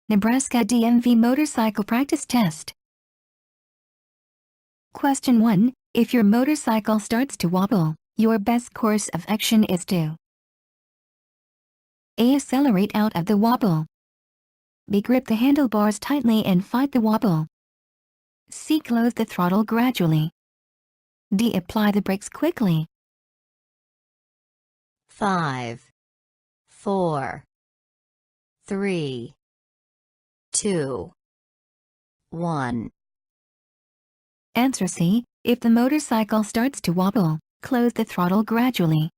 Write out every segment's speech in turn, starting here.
Nebraska DMV Motorcycle Practice Test. Question 1. If your motorcycle starts to wobble, your best course of action is to A. Accelerate out of the wobble. B. Grip the handlebars tightly and fight the wobble. C. Close the throttle gradually. D. Apply the brakes quickly. 5, 4, 3, 2, 1. Answer C. If the motorcycle starts to wobble, close the throttle gradually.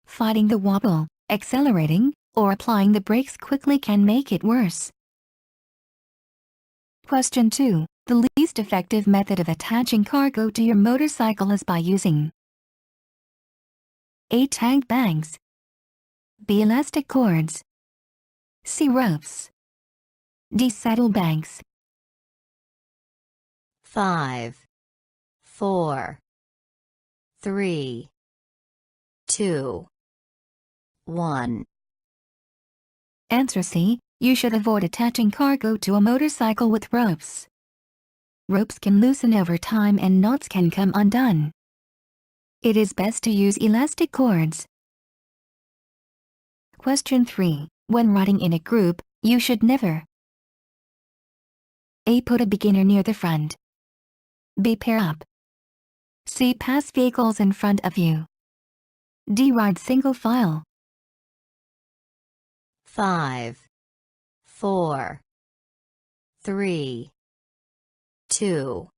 Fighting the wobble, accelerating, or applying the brakes quickly can make it worse. Question 2. The least effective method of attaching cargo to your motorcycle is by using A. Tag bags. B. Elastic cords. C. Ropes. D. Saddlebags. 5, 4, 3, 2, 1. Answer C. You should avoid attaching cargo to a motorcycle with ropes. Ropes can loosen over time and knots can come undone. It is best to use elastic cords. Question 3. When riding in a group, you should never A. Put a beginner near the front. B. Pair up. C. Pass vehicles in front of you. D. Ride single file. 5, 4, 3, 2,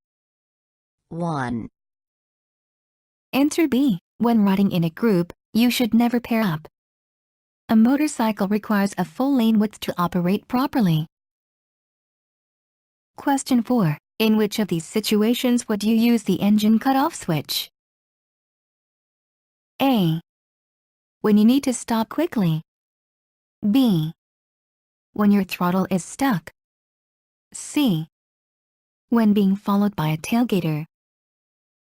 1. Answer B. When riding in a group, you should never pair up. A motorcycle requires a full lane width to operate properly. Question 4. In which of these situations would you use the engine cutoff switch? A. When you need to stop quickly. B. When your throttle is stuck. C. When being followed by a tailgater.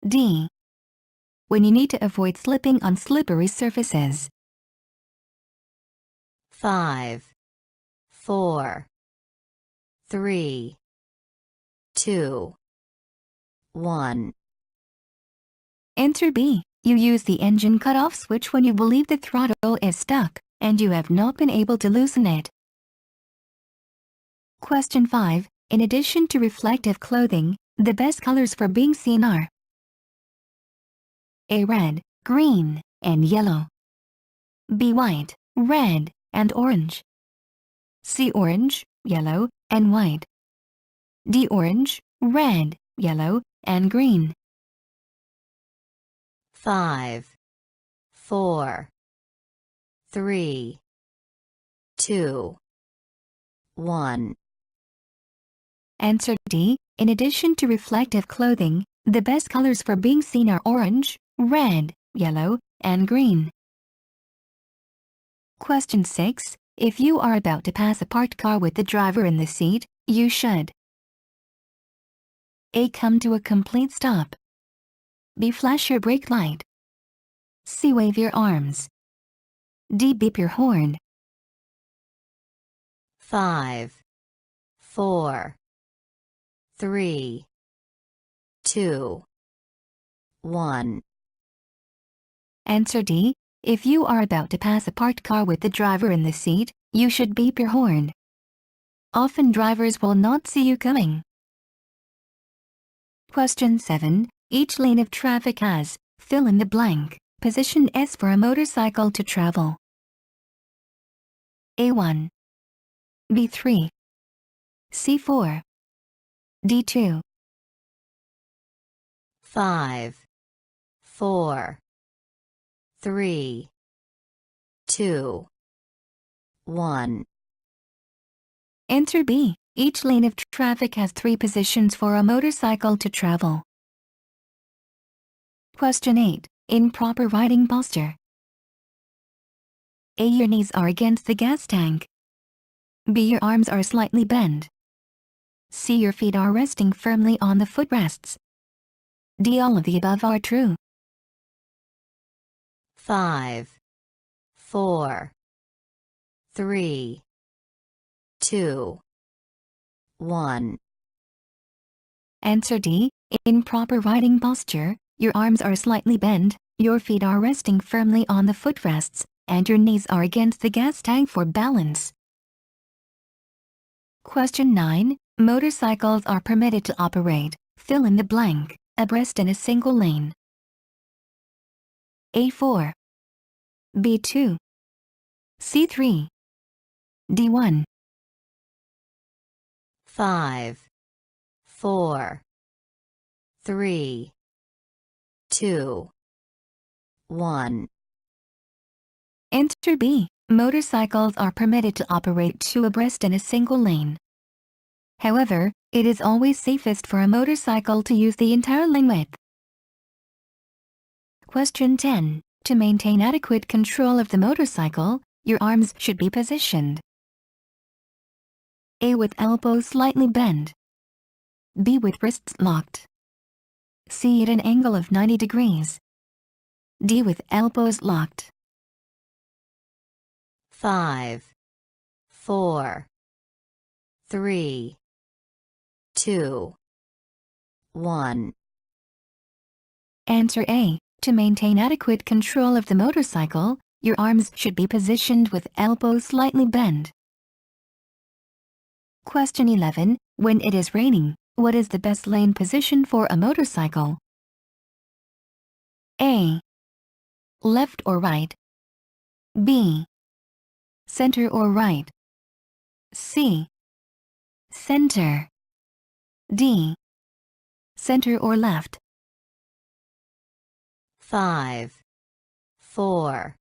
D. When you need to avoid slipping on slippery surfaces. 5, 4, 3, 2, 1. Answer B. You use the engine cutoff switch when you believe the throttle is stuck and you have not been able to loosen it. Question 5. In addition to reflective clothing, the best colors for being seen are A. Red, green, and yellow. B. White, red, and orange. C. Orange, yellow, and white. D. Orange, red, yellow, and green. 5, 4, 3, 2, 1. Answer D. In addition to reflective clothing, the best colors for being seen are orange, red, yellow, and green. Question 6. If you are about to pass a parked car with the driver in the seat, you should A. Come to a complete stop. B. Flash your brake light. C. Wave your arms. D. Beep your horn. 5, 4, 3, 2, 1. Answer D. If you are about to pass a parked car with the driver in the seat, you should beep your horn. Often drivers will not see you coming. Question 7. Each lane of traffic has, fill in the blank, position S for a motorcycle to travel. A1. B3. C4. D2. 5, 4, 3, 2, 1. Answer B. Each lane of traffic has 3 positions for a motorcycle to travel. Question 8. In proper riding posture. A. Your knees are against the gas tank. B. Your arms are slightly bent. C. Your feet are resting firmly on the footrests. D. All of the above are true. 5, 4, 3, 2, 1. Answer D. In proper riding posture, your arms are slightly bent, your feet are resting firmly on the footrests, and your knees are against the gas tank for balance. Question 9. Motorcycles are permitted to operate, fill in the blank, abreast in a single lane. A4, B2, C3, D1. 5, 4, 3, 2, 1. Answer B. Motorcycles are permitted to operate two abreast in a single lane. However, it is always safest for a motorcycle to use the entire lane width. Question 10. To maintain adequate control of the motorcycle, your arms should be positioned: A. With elbows slightly bent, B. With wrists locked, C. At an angle of 90 degrees, D. With elbows locked. 5, 4, 3, 2, 1. Answer A. To maintain adequate control of the motorcycle, your arms should be positioned with elbows slightly bent. Question 11. When it is raining, what is the best lane position for a motorcycle? A. Left or right, B. Center or right, C. Center, D. Center or left. 5, 4,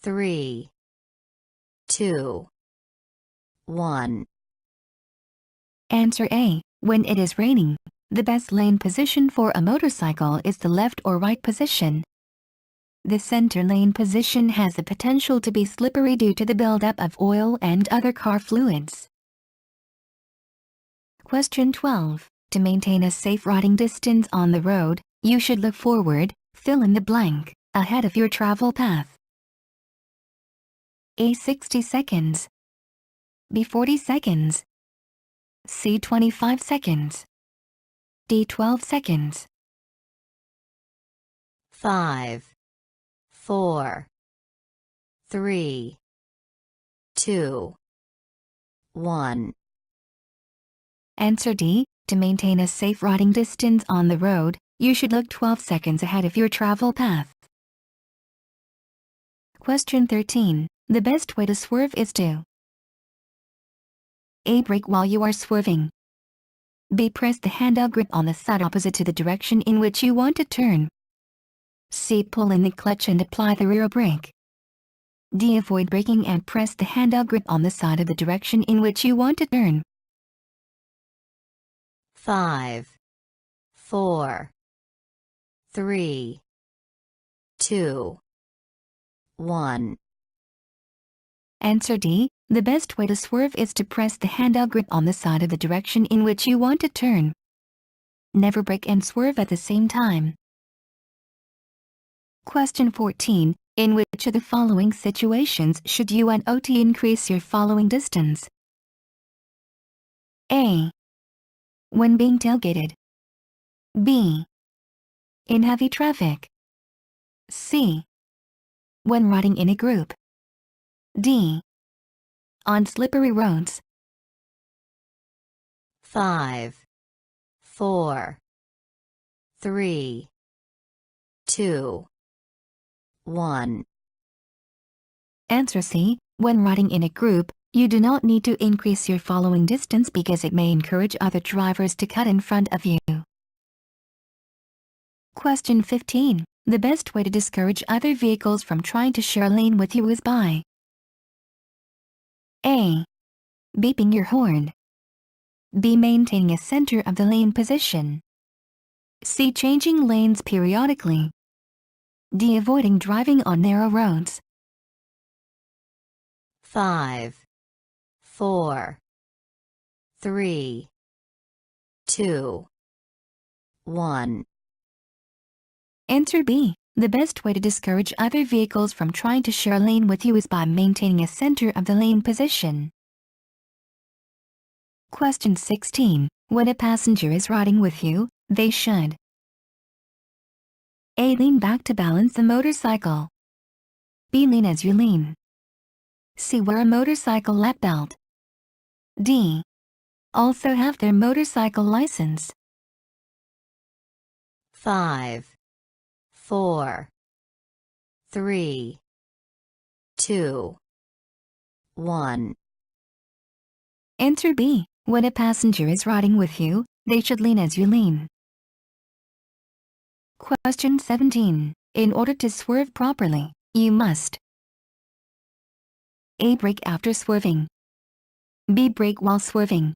3, 2, 1. Answer A. When it is raining, the best lane position for a motorcycle is the left or right position. The center lane position has the potential to be slippery due to the buildup of oil and other car fluids. Question 12. To maintain a safe riding distance on the road, you should look forward, fill in the blank, ahead of your travel path. A. 60 seconds, B. 40 seconds, C. 25 seconds, D. 12 seconds. 5, 4, 3, 2, 1. Answer D. To maintain a safe riding distance on the road, you should look 12 seconds ahead of your travel path. Question 13. The best way to swerve is to: A. Brake while you are swerving, B. Press the handle grip on the side opposite to the direction in which you want to turn, C. Pull in the clutch and apply the rear brake, D. Avoid braking and press the handle grip on the side of the direction in which you want to turn. 5, 4, 3, 2, 1. Answer D. The best way to swerve is to press the handle grip on the side of the direction in which you want to turn. Never brake and swerve at the same time. Question 14. In which of the following situations should you and OT increase your following distance? A. When being tailgated, B. In heavy traffic, C. When riding in a group, D. On slippery roads. 5, 4, 3, 2, 1. Answer C. When riding in a group, you do not need to increase your following distance because it may encourage other drivers to cut in front of you. Question 15. The best way to discourage other vehicles from trying to share a lane with you is by: A. Beeping your horn, B. Maintaining a center of the lane position, C. Changing lanes periodically, D. Avoiding driving on narrow roads. 5, 4, 3, 2, 1. Answer B. The best way to discourage other vehicles from trying to share a lane with you is by maintaining a center of the lane position. Question 16. When a passenger is riding with you, they should A. Lean back to balance the motorcycle. B. Lean as you lean. C. Wear a motorcycle lap belt. D. Also have their motorcycle license. 5, 4, 3, 2, 1. Answer B. When a passenger is riding with you, they should lean as you lean. Question 17. In order to swerve properly, you must A. Brake after swerving. B. Brake while swerving.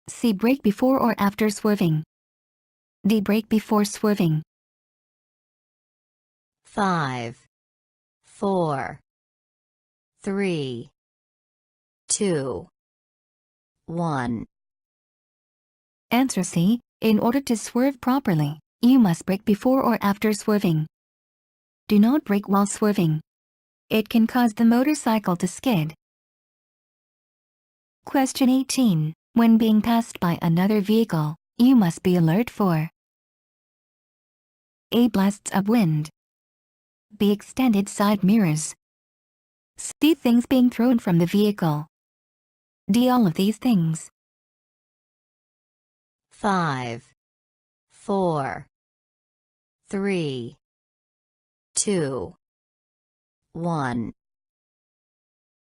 C. Brake before or after swerving. D. Brake before swerving. 5, 4, 3, 2, 1. Answer C. In order to swerve properly, you must brake before or after swerving. Do not brake while swerving. It can cause the motorcycle to skid. Question 18. When being passed by another vehicle, you must be alert for A. Blasts of wind. B. Extended side mirrors. C. Things being thrown from the vehicle. D. All of these things. 5, 4, 3, 2, 1.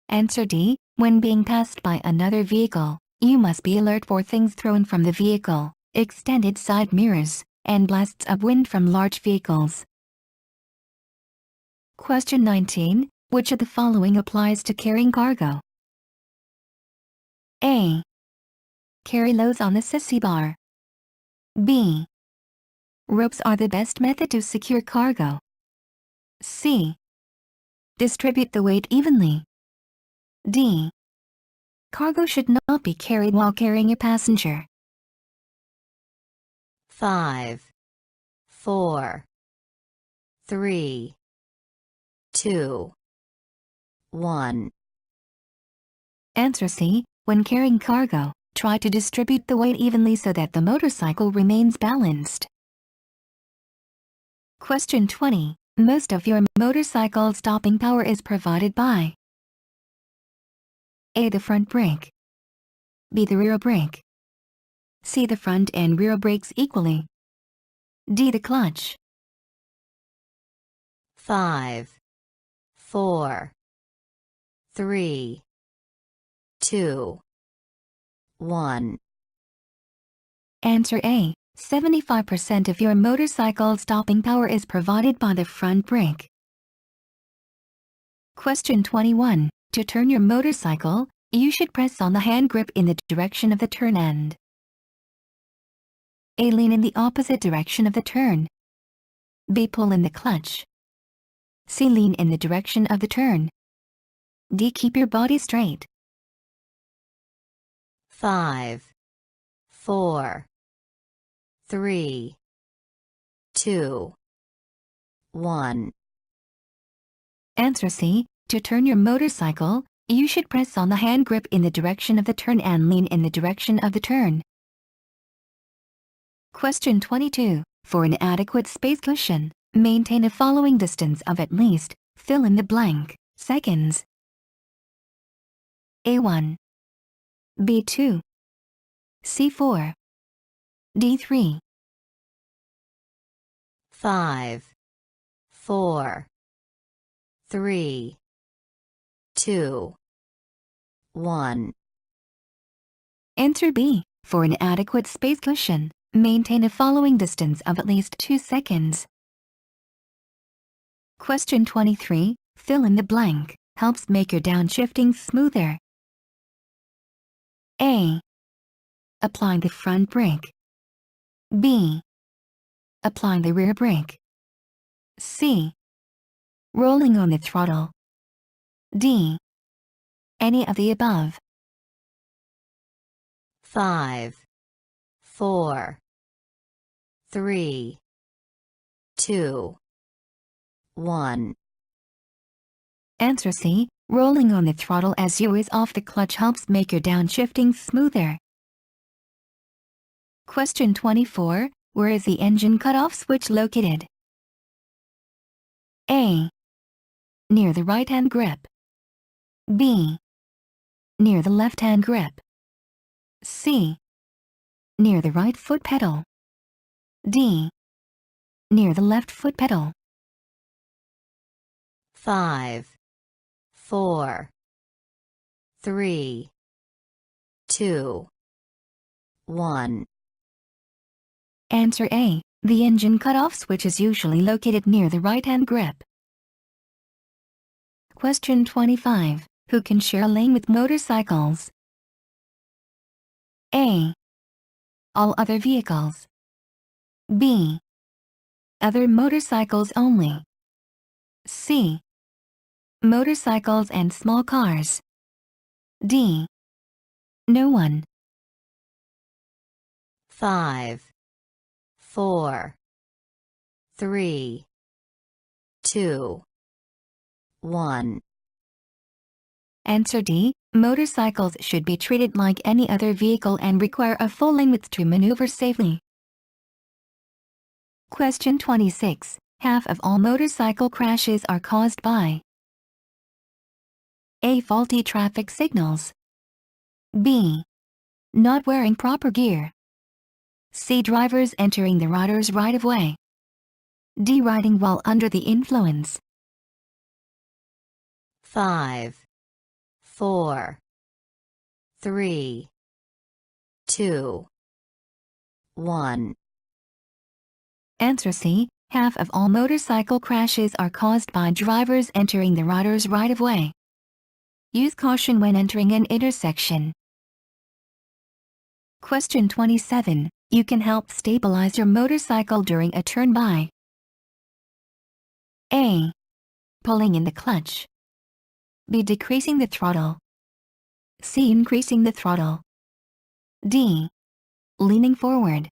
Answer D. When being passed by another vehicle, you must be alert for things thrown from the vehicle, extended side mirrors, and blasts of wind from large vehicles. Question 19. Which of the following applies to carrying cargo? A. Carry loads on the sissy bar. B. Ropes are the best method to secure cargo. C. Distribute the weight evenly. D. Cargo should not be carried while carrying a passenger. 5, 4, 3, 2, 1. Answer C. When carrying cargo, try to distribute the weight evenly so that the motorcycle remains balanced. Question 20. Most of your motorcycle stopping power is provided by A. The front brake. B. The rear brake. C. The front and rear brakes equally. D. The clutch. 5, 4, 3, 2, 1. Answer A. 75% of your motorcycle stopping power is provided by the front brake. Question 21. To turn your motorcycle, you should press on the hand grip in the direction of the turn end. A. Lean in the opposite direction of the turn. B. Pull in the clutch. C. Lean in the direction of the turn. D. Keep your body straight. 5, 4, 3, 2, 1. Answer C. To turn your motorcycle, you should press on the hand grip in the direction of the turn and lean in the direction of the turn. Question 22. For an adequate space cushion, maintain a following distance of at least, fill in the blank, seconds. A1. B2. C4. D3. 5, 4, 3, 2, 1. Answer B. For an adequate space cushion, maintain a following distance of at least 2 seconds. Question 23. Fill in the blank, helps make your downshifting smoother. A. Applying the front brake. B. Applying the rear brake. C. Rolling on the throttle. D. Any of the above. 5, 4, 3, 2, 1. Answer C. Rolling on the throttle as you ease off the clutch helps make your downshifting smoother. Question 24. Where is the engine cutoff switch located? A. Near the right-hand grip. B. Near the left-hand grip. C. Near the right foot pedal. D. Near the left foot pedal. 5, 4, 3, 2, 1. Answer A. The engine cutoff switch is usually located near the right-hand grip. Question 25. Who can share a lane with motorcycles? A. All other vehicles. B. Other motorcycles only. C. Motorcycles and small cars. D. No one. 5, 4, 3, 2, 1. Answer D. Motorcycles should be treated like any other vehicle and require a full lane width to maneuver safely. Question 26. Half of all motorcycle crashes are caused by A. Faulty traffic signals. B. Not wearing proper gear. C. Drivers entering the rider's right-of-way. D. Riding while under the influence. 5, 4, 3, 2, 1. Answer C. Half of all motorcycle crashes are caused by drivers entering the rider's right-of-way. Use caution when entering an intersection. Question 27. You can help stabilize your motorcycle during a turn by A. Pulling in the clutch. B. Decreasing the throttle. C. Increasing the throttle. D. Leaning forward.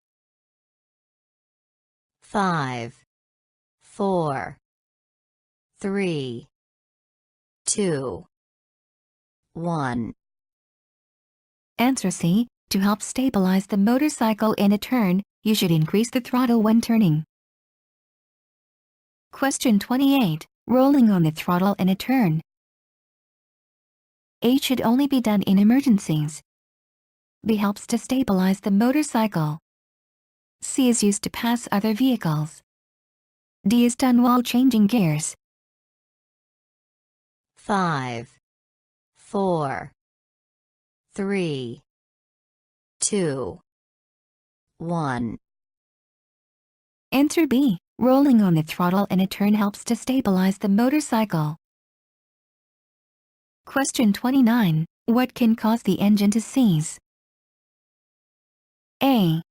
5, 4, 3, 2, 1. Answer C. To help stabilize the motorcycle in a turn, you should increase the throttle when turning. Question 28. Rolling on the throttle in a turn. A. Should only be done in emergencies. B. Helps to stabilize the motorcycle. C. Is used to pass other vehicles. D. Is done while changing gears. 5, 4, 3, 2, 1. Answer B. Rolling on the throttle in a turn helps to stabilize the motorcycle. Question 29. What can cause the engine to seize? A.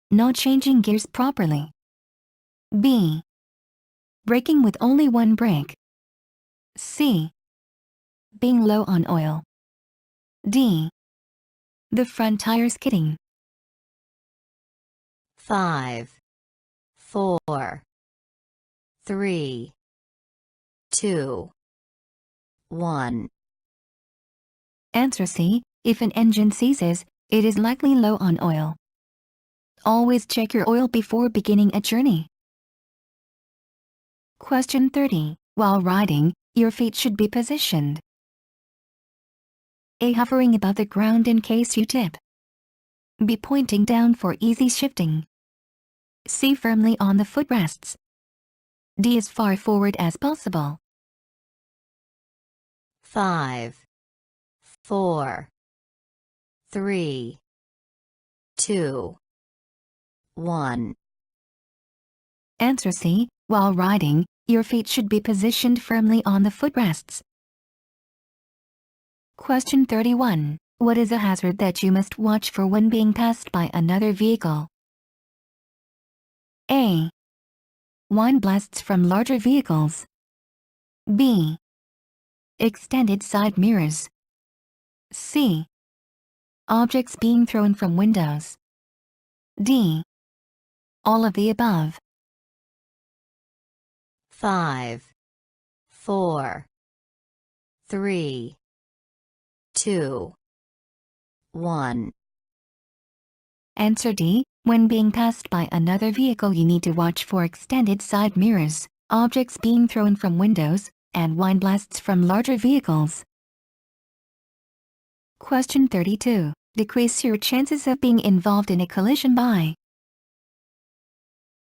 Not changing gears properly. B. Braking with only one brake. C. Being low on oil. D. The front tire skidding. 5, 4, 3, 2, 1. Answer C. If an engine seizes, it is likely low on oil. Always check your oil before beginning a journey. Question 30. While riding, your feet should be positioned. A. Hovering above the ground in case you tip. B. Pointing down for easy shifting. C. Firmly on the footrests. D. As far forward as possible. 5, 4, 3, 2, 1. Answer C. While riding, your feet should be positioned firmly on the footrests. Question 31. What is a hazard that you must watch for when being passed by another vehicle? A. Wine blasts from larger vehicles. B. Extended side mirrors. C. Objects being thrown from windows. D. All of the above. 5, 4, 3, 2, 1. Answer D. When being passed by another vehicle, you need to watch for extended side mirrors, objects being thrown from windows, and wine blasts from larger vehicles. Question 32. Decrease your chances of being involved in a collision by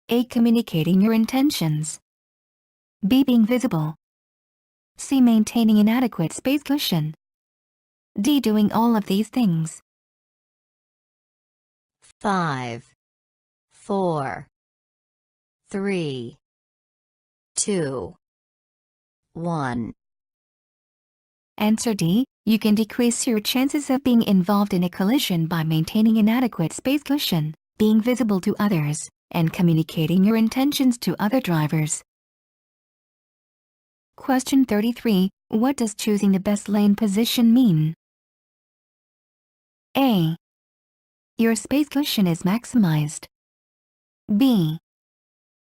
A. Communicating your intentions. B. Being visible. C. Maintaining an adequate space cushion. D. Doing all of these things. 5, 4, 3, 2, 1. Answer D. You can decrease your chances of being involved in a collision by maintaining an adequate space cushion, being visible to others, and communicating your intentions to other drivers. Question 33. What does choosing the best lane position mean? A. Your space cushion is maximized. B.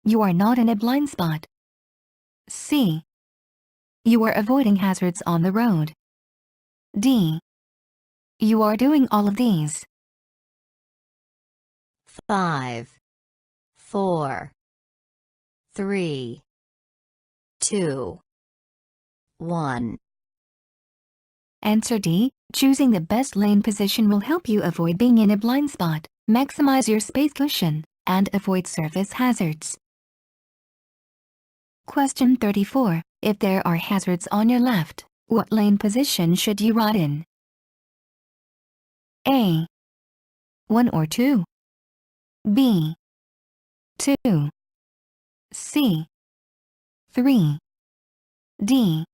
You are not in a blind spot. C. You are avoiding hazards on the road. D. You are doing all of these. 5, 4, 3, 2, 1. Answer D. Choosing the best lane position will help you avoid being in a blind spot, maximize your space cushion, and avoid surface hazards. Question 34. If there are hazards on your left, what lane position should you ride in? A. 1 or 2. B. 2. C. 3. D.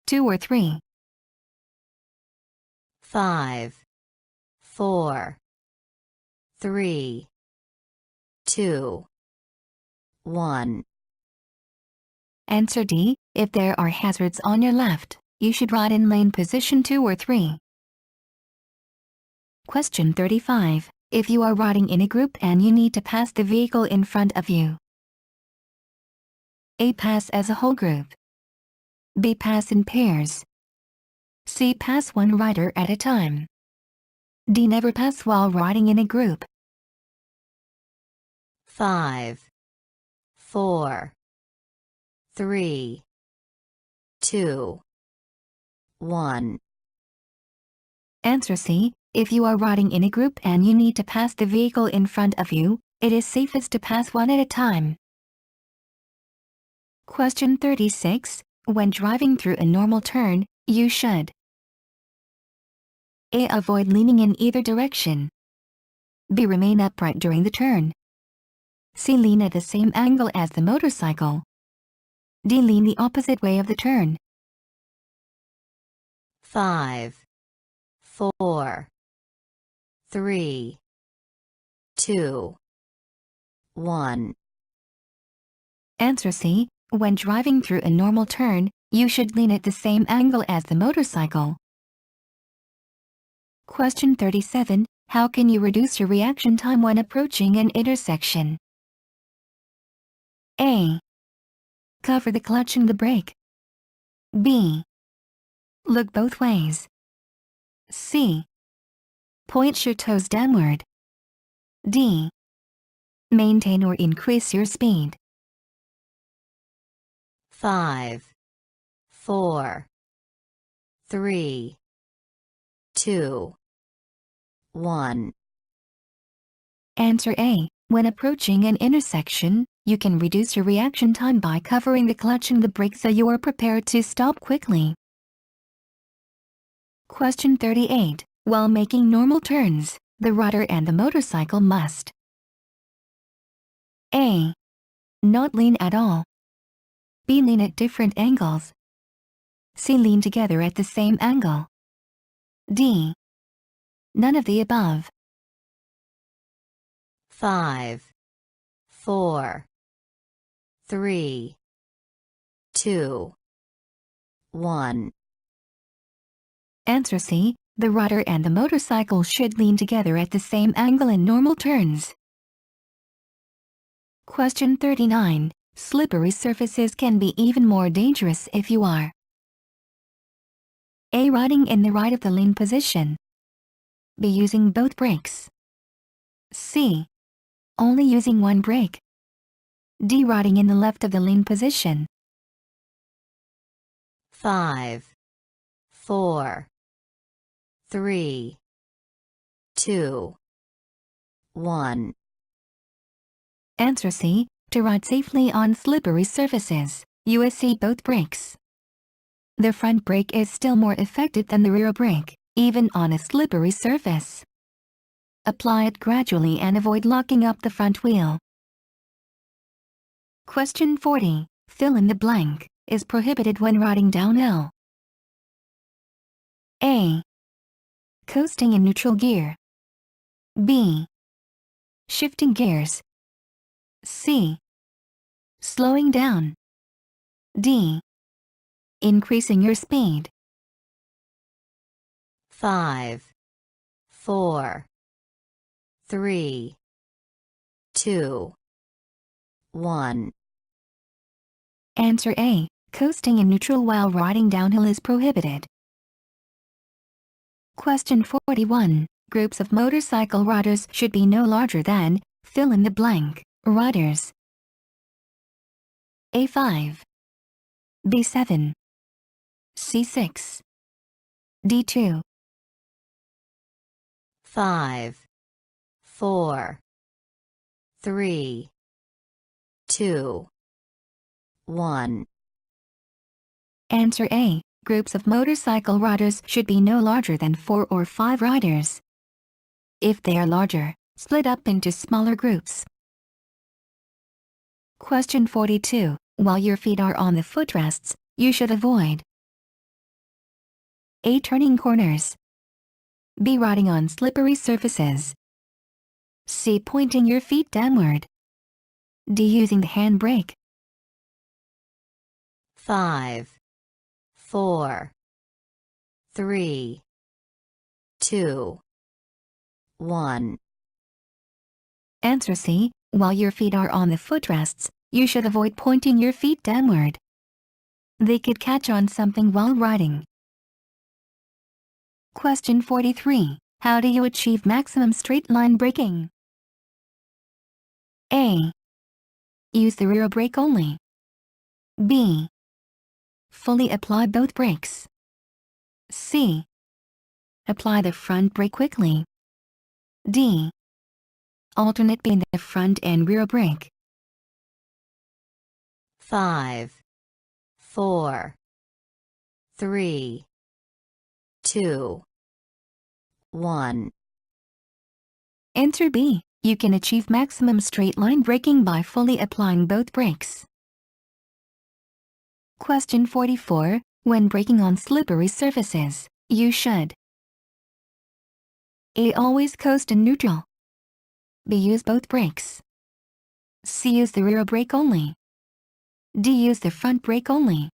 2 or 3. 5, 4, 3, 2, 1. Answer D. If there are hazards on your left, you should ride in lane position 2 or 3. Question 35. If you are riding in a group and you need to pass the vehicle in front of you. A. Pass as a whole group. B. Pass in pairs. C. Pass one rider at a time. D. Never pass while riding in a group. 5, 4, 3, 2, 1. Answer C. If you are riding in a group and you need to pass the vehicle in front of you, it is safest to pass one at a time. Question 36. When driving through a normal turn, you should A. Avoid leaning in either direction. B. Remain upright during the turn. C. Lean at the same angle as the motorcycle. D. Lean the opposite way of the turn. 5, 4, 3, 2, 1. Answer C. When driving through a normal turn, you should lean at the same angle as the motorcycle. Question 37. How can you reduce your reaction time when approaching an intersection? A. Cover the clutch and the brake. B. Look both ways. C. Point your toes downward. D. Maintain or increase your speed. 5, 4, 3, 2, 1. Answer A. When approaching an intersection, you can reduce your reaction time by covering the clutch and the brake so you are prepared to stop quickly. Question 38. While making normal turns, the rider and the motorcycle must A. Not lean at all. B. Lean at different angles. C. Lean together at the same angle. D. None of the above. 5, 4, 3, 2, 1. Answer C. The rider and the motorcycle should lean together at the same angle in normal turns. Question 39. Slippery surfaces can be even more dangerous if you are A. Riding in the right of the lane position. B. Using both brakes. C. Only using one brake. D. Riding in the left of the lane position. 5, 4, 3, 2, 1. Answer C. To ride safely on slippery surfaces, use both brakes. The front brake is still more effective than the rear brake, even on a slippery surface. Apply it gradually and avoid locking up the front wheel. Question 40. Fill in the blank is prohibited when riding downhill. A. Coasting in neutral gear. B. Shifting gears. C. Slowing down. D. Increasing your speed. 5, 4, 3, 2, 1. Answer A. Coasting in neutral while riding downhill is prohibited. Question 41. Groups of motorcycle riders should be no larger than, fill in the blank, riders. A5. B7. C6. D2. 5, 4, 3, 2, 1. Answer A. Groups of motorcycle riders should be no larger than 4 or 5 riders. If they are larger, split up into smaller groups. Question 42. While your feet are on the footrests, you should avoid A. Turning corners. B. Riding on slippery surfaces. C. Pointing your feet downward. D. Using the handbrake. 5, 4, 3, 2, 1. Answer C. While your feet are on the footrests, you should avoid pointing your feet downward. They could catch on something while riding. Question 43. How do you achieve maximum straight line braking? A. Use the rear brake only. B. Fully apply both brakes. C. Apply the front brake quickly. D. Alternate between the front and rear brake. 5, 4, 3, 2, 1. Answer B. You can achieve maximum straight line braking by fully applying both brakes. Question 44. When braking on slippery surfaces, you should A. Always coast in neutral. B. Use both brakes. C. Use the rear brake only. D. Use the front brake only.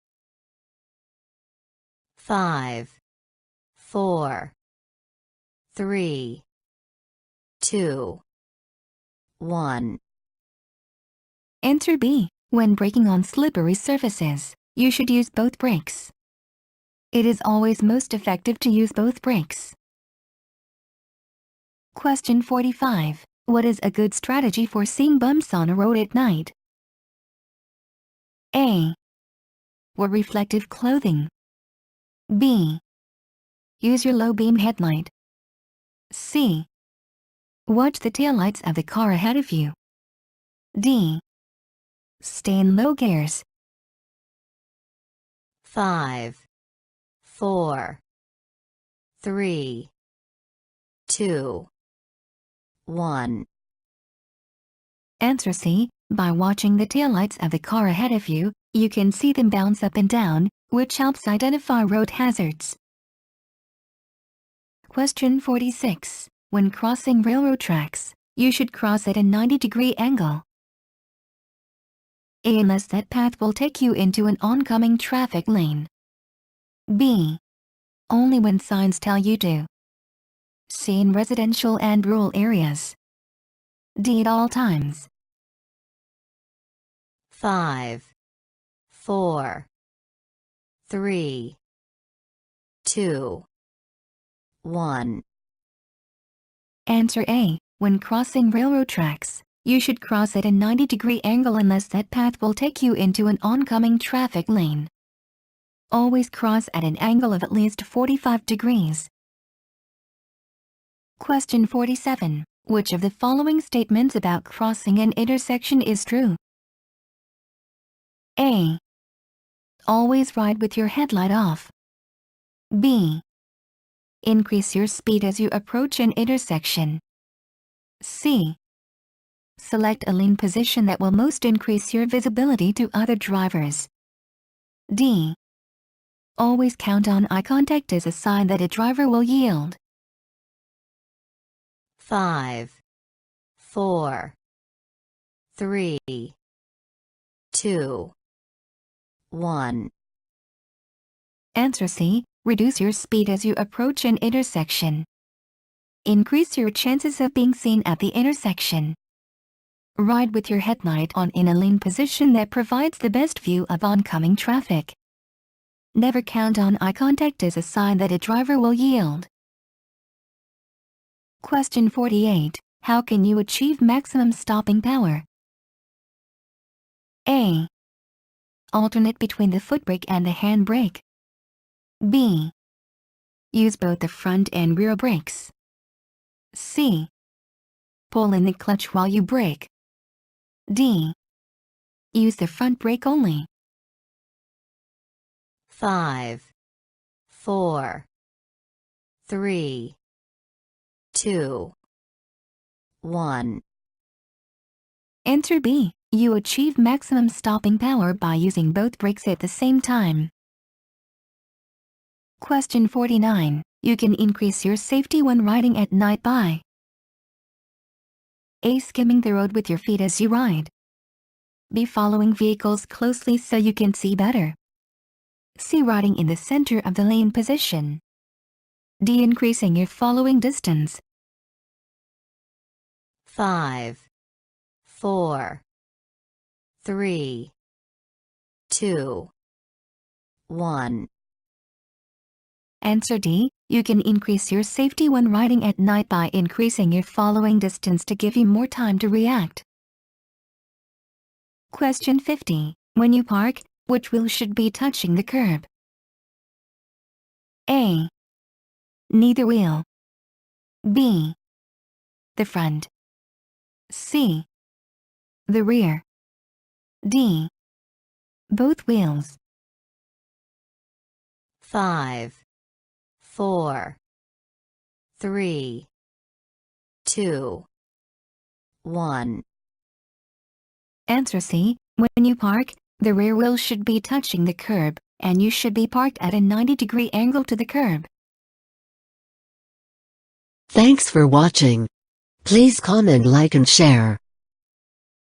5, 4, 3, 2, 1. Answer B. When braking on slippery surfaces, you should use both brakes. It is always most effective to use both brakes. Question 45. What is a good strategy for seeing bumps on a road at night? A. Wear reflective clothing. B. Use your low beam headlight. C. Watch the taillights of the car ahead of you. D. Stay in low gears. 5, 4, 3, 2, 1. Answer C. By watching the taillights of the car ahead of you, you can see them bounce up and down, which helps identify road hazards. Question 46. When crossing railroad tracks, you should cross at a 90-degree angle. A. Unless that path will take you into an oncoming traffic lane. B. Only when signs tell you to. C. In residential and rural areas. D. At all times. 5, 4, 3, 2, 1. Answer A. When crossing railroad tracks, you should cross at a 90-degree angle unless that path will take you into an oncoming traffic lane. Always cross at an angle of at least 45 degrees. Question 47. Which of the following statements about crossing an intersection is true? A. Always ride with your headlight off. B. Increase your speed as you approach an intersection. C. Select a lane position that will most increase your visibility to other drivers. D. Always count on eye contact as a sign that a driver will yield. 5, 4, 3, 2, 1. Answer C. Reduce your speed as you approach an intersection. Increase your chances of being seen at the intersection. Ride with your headlight on in a lane position that provides the best view of oncoming traffic. Never count on eye contact as a sign that a driver will yield. Question 48. How can you achieve maximum stopping power? A. Alternate between the foot brake and the hand brake. B. Use both the front and rear brakes. C. Pull in the clutch while you brake. D. Use the front brake only. 5, 4, 3, 2, 1. Answer B. You achieve maximum stopping power by using both brakes at the same time. Question 49. You can increase your safety when riding at night by A. Skimming the road with your feet as you ride. B. Following vehicles closely so you can see better. C. Riding in the center of the lane position. D. Increasing your following distance. 5, 4, 3, 2, 1. Answer D. You can increase your safety when riding at night by increasing your following distance to give you more time to react. Question 50. When you park, which wheel should be touching the curb? A. Neither wheel. B. The front. C. The rear. D. Both wheels. 5, 4, 3, 2, 1. Answer C. When you park, the rear wheel should be touching the curb, and you should be parked at a 90-degree angle to the curb. Thanks for watching. Please comment, like and share.